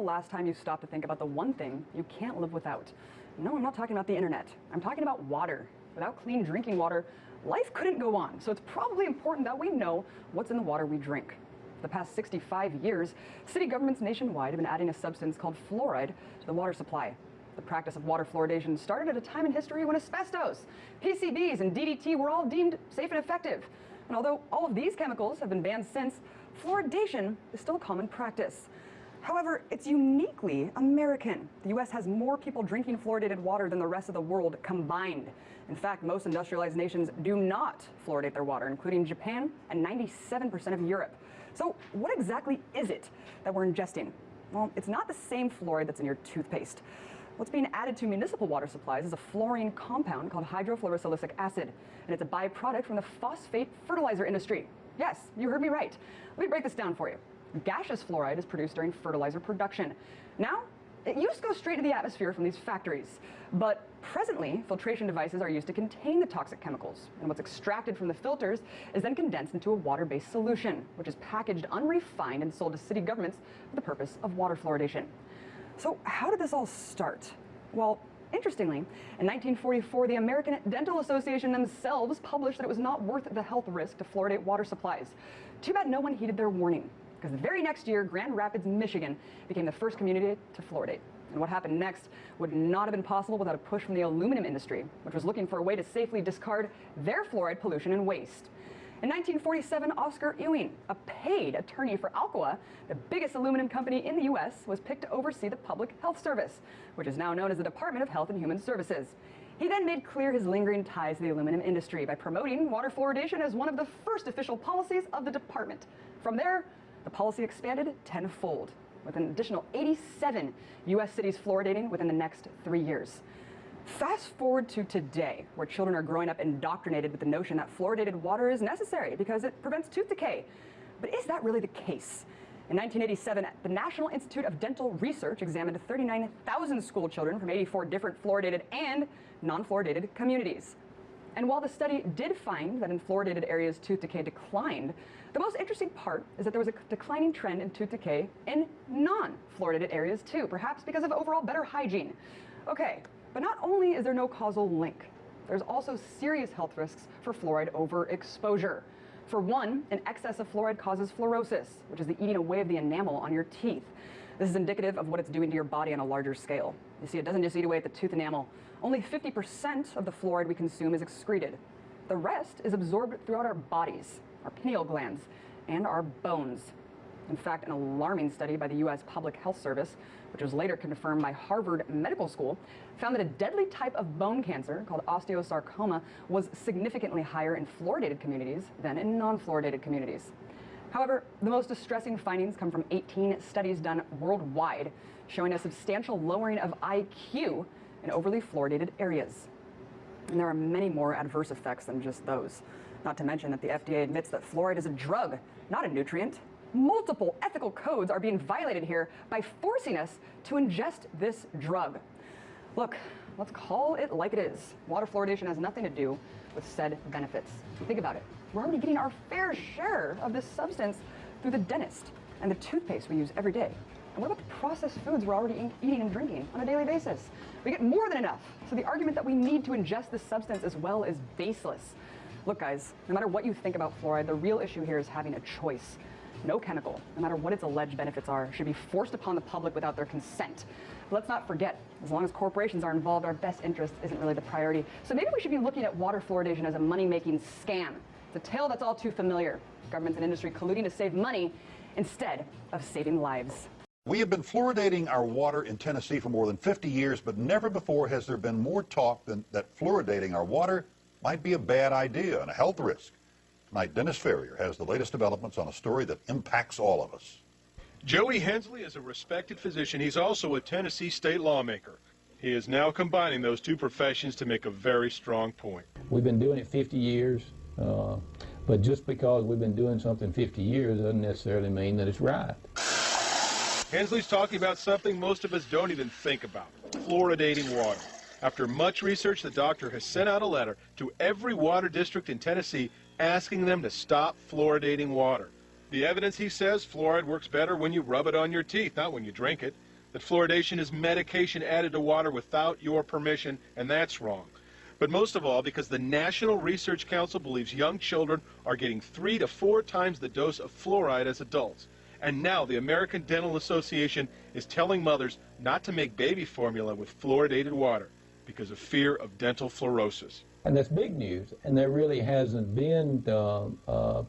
last time you stopped to think about the one thing you can't live without? No, I'm not talking about the internet. I'm talking about water. Without clean drinking water, life couldn't go on. So it's probably important that we know what's in the water we drink. For the past 65 years, city governments nationwide have been adding a substance called fluoride to the water supply. The practice of water fluoridation started at a time in history when asbestos, PCBs, and DDT were all deemed safe and effective. And although all of these chemicals have been banned since, fluoridation is still a common practice. However, it's uniquely American. The U.S. has more people drinking fluoridated water than the rest of the world combined. In fact, most industrialized nations do not fluoridate their water, including Japan and 97% of Europe. So what exactly is it that we're ingesting? Well, it's not the same fluoride that's in your toothpaste. What's being added to municipal water supplies is a fluorine compound called hydrofluorosilicic acid, and it's a byproduct from the phosphate fertilizer industry. Yes, you heard me right. Let me break this down for you. Gaseous fluoride is produced during fertilizer production. Now, it used to go straight to the atmosphere from these factories, but presently, filtration devices are used to contain the toxic chemicals, and what's extracted from the filters is then condensed into a water-based solution, which is packaged unrefined and sold to city governments for the purpose of water fluoridation. So how did this all start? Well, interestingly, in 1944, the American Dental Association themselves published that it was not worth the health risk to fluoridate water supplies. Too bad no one heeded their warning, because the very next year, Grand Rapids, Michigan became the first community to fluoridate. And what happened next would not have been possible without a push from the aluminum industry, which was looking for a way to safely discard their fluoride pollution and waste. In 1947, Oscar Ewing, a paid attorney for Alcoa, the biggest aluminum company in the U.S., was picked to oversee the Public Health Service, which is now known as the Department of Health and Human Services. He then made clear his lingering ties to the aluminum industry by promoting water fluoridation as one of the first official policies of the department. From there, the policy expanded tenfold, with an additional 87 U.S. cities fluoridating within the next 3 years. Fast forward to today, where children are growing up indoctrinated with the notion that fluoridated water is necessary because it prevents tooth decay. But is that really the case? In 1987, the National Institute of Dental Research examined 39,000 school children from 84 different fluoridated and non-fluoridated communities. And while the study did find that in fluoridated areas tooth decay declined, the most interesting part is that there was a declining trend in tooth decay in non-fluoridated areas too, perhaps because of overall better hygiene. Okay, but not only is there no causal link, there's also serious health risks for fluoride overexposure. For one, an excess of fluoride causes fluorosis, which is the eating away of the enamel on your teeth. This is indicative of what it's doing to your body on a larger scale. You see, it doesn't just eat away at the tooth enamel. Only 50% of the fluoride we consume is excreted. The rest is absorbed throughout our bodies, our pineal glands, and our bones. In fact, an alarming study by the U.S. Public Health Service, which was later confirmed by Harvard Medical School, found that a deadly type of bone cancer called osteosarcoma was significantly higher in fluoridated communities than in non-fluoridated communities. However, the most distressing findings come from 18 studies done worldwide, showing a substantial lowering of IQ in overly fluoridated areas. And there are many more adverse effects than just those. Not to mention that the FDA admits that fluoride is a drug, not a nutrient. Multiple ethical codes are being violated here by forcing us to ingest this drug. Look, let's call it like it is. Water fluoridation has nothing to do with said benefits. Think about it. We're already getting our fair share of this substance through the dentist and the toothpaste we use every day. And what about the processed foods we're already eating and drinking on a daily basis? We get more than enough. So the argument that we need to ingest this substance as well is baseless. Look, guys, no matter what you think about fluoride, the real issue here is having a choice. No chemical, no matter what its alleged benefits are, should be forced upon the public without their consent. But let's not forget, as long as corporations are involved, our best interest isn't really the priority. So maybe we should be looking at water fluoridation as a money-making scam. It's a tale that's all too familiar. Governments and industry colluding to save money instead of saving lives. We have been fluoridating our water in Tennessee for more than 50 years, but never before has there been more talk that fluoridating our water might be a bad idea and a health risk. Tonight, Dennis Ferrier has the latest developments on a story that impacts all of us. Joey Hensley is a respected physician. He's also a Tennessee state lawmaker. He is now combining those two professions to make a very strong point. We've been doing it 50 years, but just because we've been doing something 50 years doesn't necessarily mean that it's right. Hensley's talking about something most of us don't even think about, fluoridating water. After much research, the doctor has sent out a letter to every water district in Tennessee asking them to stop fluoridating water. The evidence, he says, fluoride works better when you rub it on your teeth, not when you drink it. that fluoridation is medication added to water without your permission, and that's wrong. But most of all, because the National Research Council believes young children are getting 3 to 4 times the dose of fluoride as adults. And now the American Dental Association is telling mothers not to make baby formula with fluoridated water because of fear of dental fluorosis. And that's big news, and that really hasn't been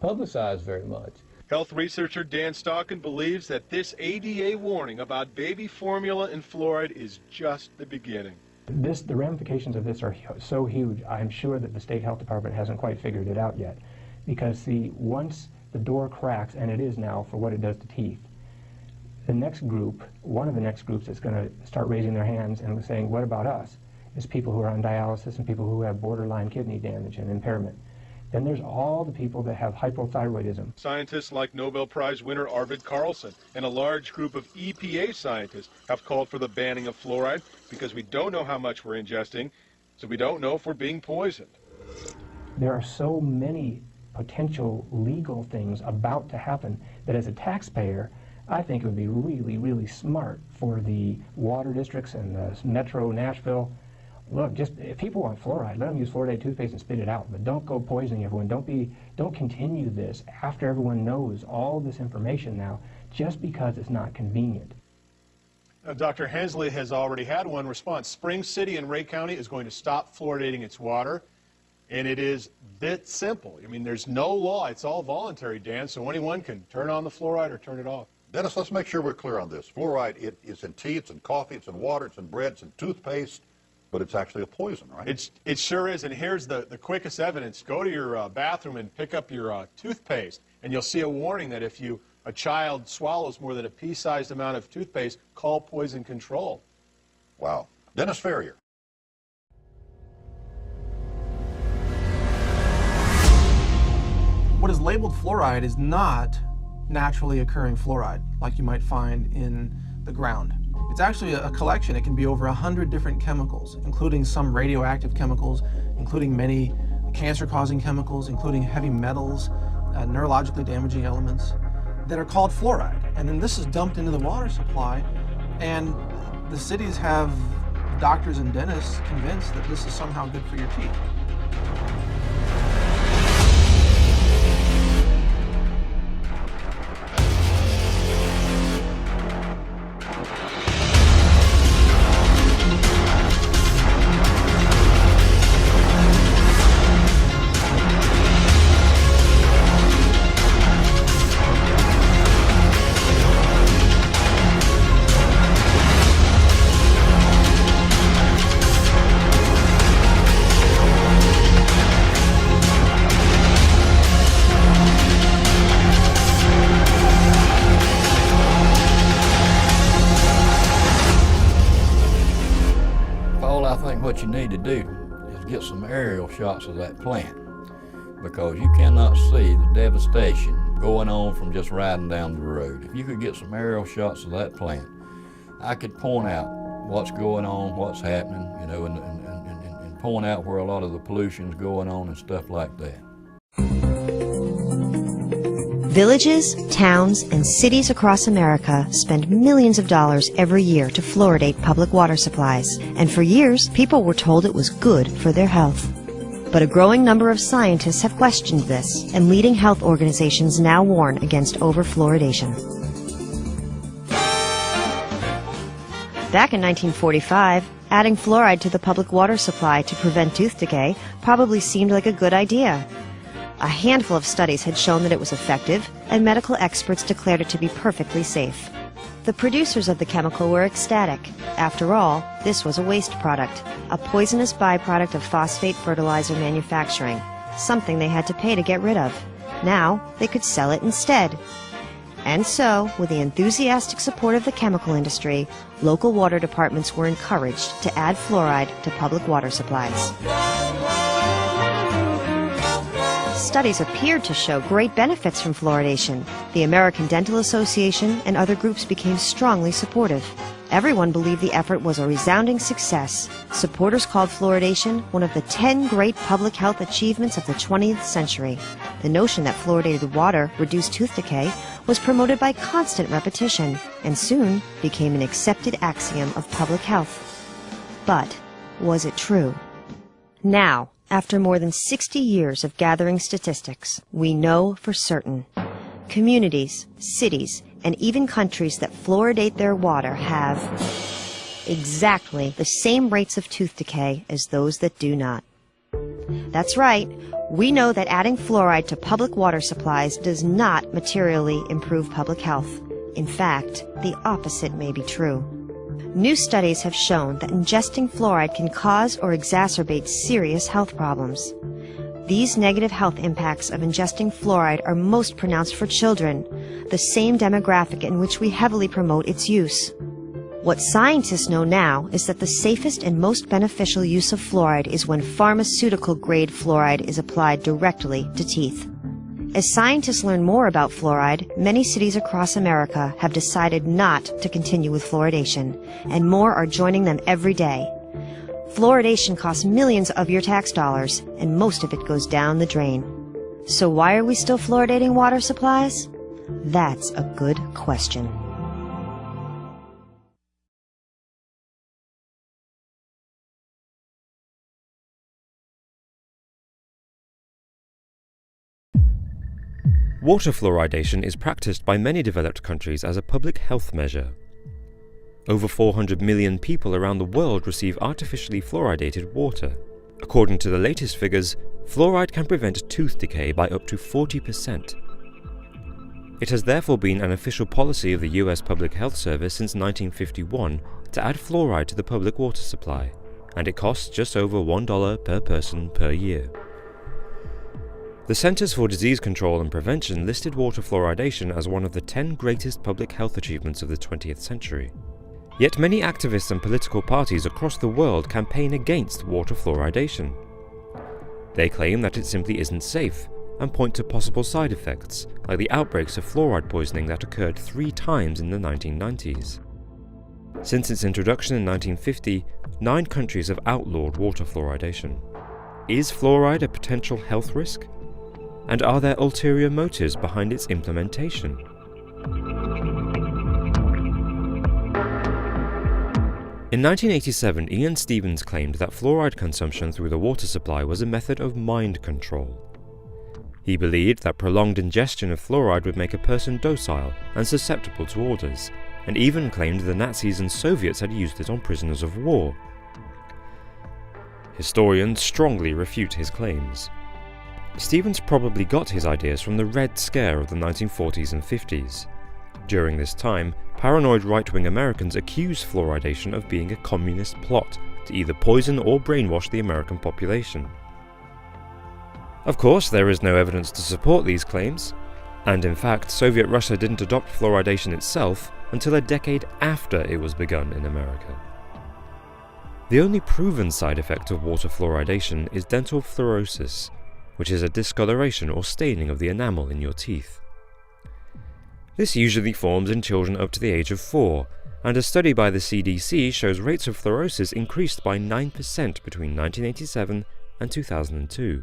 publicized very much. Health researcher Dan Stockin believes that this ADA warning about baby formula and fluoride is just the beginning. The ramifications of this are so huge. I'm sure that the state health department hasn't quite figured it out yet, because once the door cracks, and it is now for what it does to teeth, the next group, one of the next groups that's going to start raising their hands and saying, what about us, is people who are on dialysis and people who have borderline kidney damage and impairment. Then there's all the people that have hypothyroidism. Scientists like Nobel Prize winner Arvid Carlson and a large group of EPA scientists have called for the banning of fluoride because we don't know how much we're ingesting, so we don't know if we're being poisoned. There are so many potential legal things about to happen that as a taxpayer, I think it would be really, really smart for the water districts and the Metro Nashville. Look, just if people want fluoride, let them use fluoridated toothpaste and spit it out, but don't go poisoning everyone. Don't continue this after everyone knows all this information now, just because it's not convenient. Dr. Hensley has already had one response. Spring City in Ray County is going to stop fluoridating its water, and it is that simple. I mean, there's no law. It's all voluntary, Dan, so anyone can turn on the fluoride or turn it off. Dennis, let's make sure we're clear on this. Fluoride, it is in tea, it's in coffee, it's in water, it's in bread, it's in toothpaste, but it's actually a poison, right? It sure is, and here's the quickest evidence. Go to your bathroom and pick up your toothpaste, and you'll see a warning that if a child swallows more than a pea-sized amount of toothpaste, call poison control. Wow. Dennis Ferrier. What is labeled fluoride is not naturally occurring fluoride like you might find in the ground. It's actually a collection. It can be over 100 different chemicals, including some radioactive chemicals, including many cancer-causing chemicals, including heavy metals, neurologically damaging elements that are called fluoride. And then this is dumped into the water supply, and the cities have doctors and dentists convinced that this is somehow good for your teeth. What you need to do is get some aerial shots of that plant, because you cannot see the devastation going on from just riding down the road. If you could get some aerial shots of that plant, I could point out what's going on, what's happening, you know, and point out where a lot of the pollution's going on and stuff like that. Villages, towns, and cities across America spend millions of dollars every year to fluoridate public water supplies, and for years, people were told it was good for their health. But a growing number of scientists have questioned this, and leading health organizations now warn against over-fluoridation. Back in 1945, adding fluoride to the public water supply to prevent tooth decay probably seemed like a good idea. A handful of studies had shown that it was effective, and medical experts declared it to be perfectly safe. The producers of the chemical were ecstatic. After all, this was a waste product, a poisonous byproduct of phosphate fertilizer manufacturing, something they had to pay to get rid of. Now, they could sell it instead. And so, with the enthusiastic support of the chemical industry, local water departments were encouraged to add fluoride to public water supplies. Studies appeared to show great benefits from fluoridation. The American Dental Association and other groups became strongly supportive. Everyone believed the effort was a resounding success. Supporters called fluoridation one of the 10 great public health achievements of the 20th century. The notion that fluoridated water reduced tooth decay was promoted by constant repetition and soon became an accepted axiom of public health. But was it true? Now, after more than 60 years of gathering statistics, we know for certain. Communities, cities, and even countries that fluoridate their water have exactly the same rates of tooth decay as those that do not. That's right. We know that adding fluoride to public water supplies does not materially improve public health. In fact, the opposite may be true. New studies have shown that ingesting fluoride can cause or exacerbate serious health problems. These negative health impacts of ingesting fluoride are most pronounced for children, the same demographic in which we heavily promote its use. What scientists know now is that the safest and most beneficial use of fluoride is when pharmaceutical-grade fluoride is applied directly to teeth. As scientists learn more about fluoride, many cities across America have decided not to continue with fluoridation, and more are joining them every day. Fluoridation costs millions of your tax dollars, and most of it goes down the drain. So why are we still fluoridating water supplies? That's a good question. Water fluoridation is practiced by many developed countries as a public health measure. Over 400 million people around the world receive artificially fluoridated water. According to the latest figures, fluoride can prevent tooth decay by up to 40%. It has therefore been an official policy of the US Public Health Service since 1951 to add fluoride to the public water supply, and it costs just over $1 per person per year. The Centers for Disease Control and Prevention listed water fluoridation as one of the 10 greatest public health achievements of the 20th century. Yet many activists and political parties across the world campaign against water fluoridation. They claim that it simply isn't safe and point to possible side effects, like the outbreaks of fluoride poisoning that occurred 3 times in the 1990s. Since its introduction in 1950, 9 countries have outlawed water fluoridation. Is fluoride a potential health risk? And are there ulterior motives behind its implementation? In 1987, Ian Stevens claimed that fluoride consumption through the water supply was a method of mind control. He believed that prolonged ingestion of fluoride would make a person docile and susceptible to orders, and even claimed the Nazis and Soviets had used it on prisoners of war. Historians strongly refute his claims. Stevens probably got his ideas from the Red Scare of the 1940s and 50s. During this time, paranoid right-wing Americans accused fluoridation of being a communist plot to either poison or brainwash the American population. Of course, there is no evidence to support these claims, and in fact, Soviet Russia didn't adopt fluoridation itself until a decade after it was begun in America. The only proven side effect of water fluoridation is dental fluorosis, which is a discoloration or staining of the enamel in your teeth. This usually forms in children up to the age of 4, and a study by the CDC shows rates of fluorosis increased by 9% between 1987 and 2002.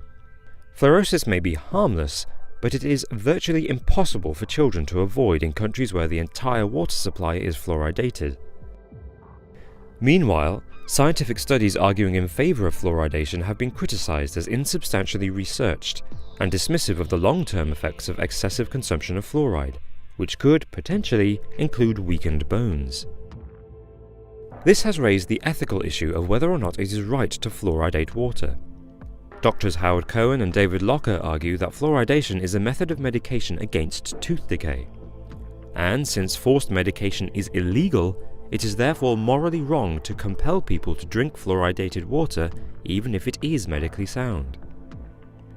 Fluorosis may be harmless, but it is virtually impossible for children to avoid in countries where the entire water supply is fluoridated. Meanwhile, scientific studies arguing in favour of fluoridation have been criticised as insubstantially researched and dismissive of the long-term effects of excessive consumption of fluoride, which could potentially include weakened bones. This has raised the ethical issue of whether or not it is right to fluoridate water. Doctors Howard Cohen and David Locker argue that fluoridation is a method of medication against tooth decay. And since forced medication is illegal, it is therefore morally wrong to compel people to drink fluoridated water even if it is medically sound.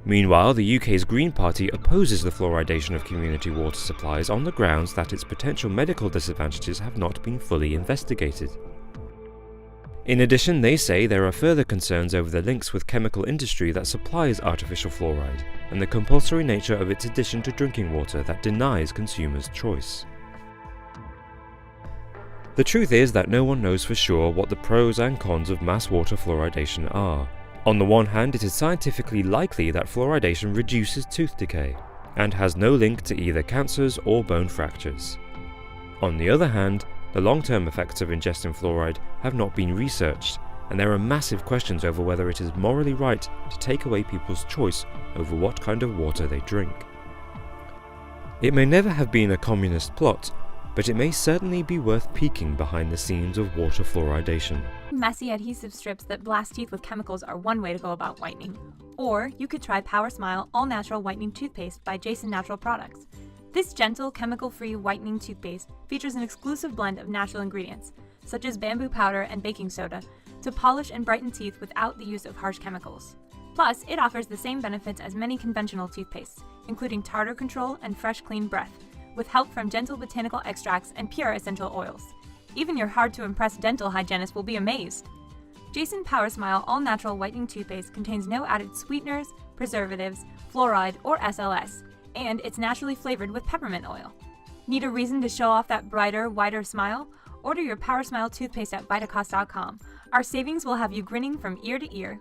Meanwhile, the UK's Green Party opposes the fluoridation of community water supplies on the grounds that its potential medical disadvantages have not been fully investigated. In addition, they say there are further concerns over the links with chemical industry that supplies artificial fluoride and the compulsory nature of its addition to drinking water that denies consumers choice. The truth is that no one knows for sure what the pros and cons of mass water fluoridation are. On the one hand, it is scientifically likely that fluoridation reduces tooth decay. and has no link to either cancers or bone fractures. On the other hand, the long-term effects of ingesting fluoride have not been researched, and there are massive questions over whether it is morally right to take away people's choice over what kind of water they drink. It may never have been a communist plot, but it may certainly be worth peeking behind the scenes of water fluoridation. Messy adhesive strips that blast teeth with chemicals are one way to go about whitening. Or you could try Power Smile All-Natural Whitening Toothpaste by Jason Natural Products. This gentle, chemical-free whitening toothpaste features an exclusive blend of natural ingredients, such as bamboo powder and baking soda, to polish and brighten teeth without the use of harsh chemicals. Plus, it offers the same benefits as many conventional toothpastes, including tartar control and fresh, clean breath, with help from gentle botanical extracts and pure essential oils. Even your hard-to-impress dental hygienist will be amazed. Jason Power Smile All-Natural Whitening Toothpaste contains no added sweeteners, preservatives, fluoride, or SLS, and it's naturally flavored with peppermint oil. Need a reason to show off that brighter, whiter smile? Order your Power Smile toothpaste at Vitacost.com. Our savings will have you grinning from ear to ear.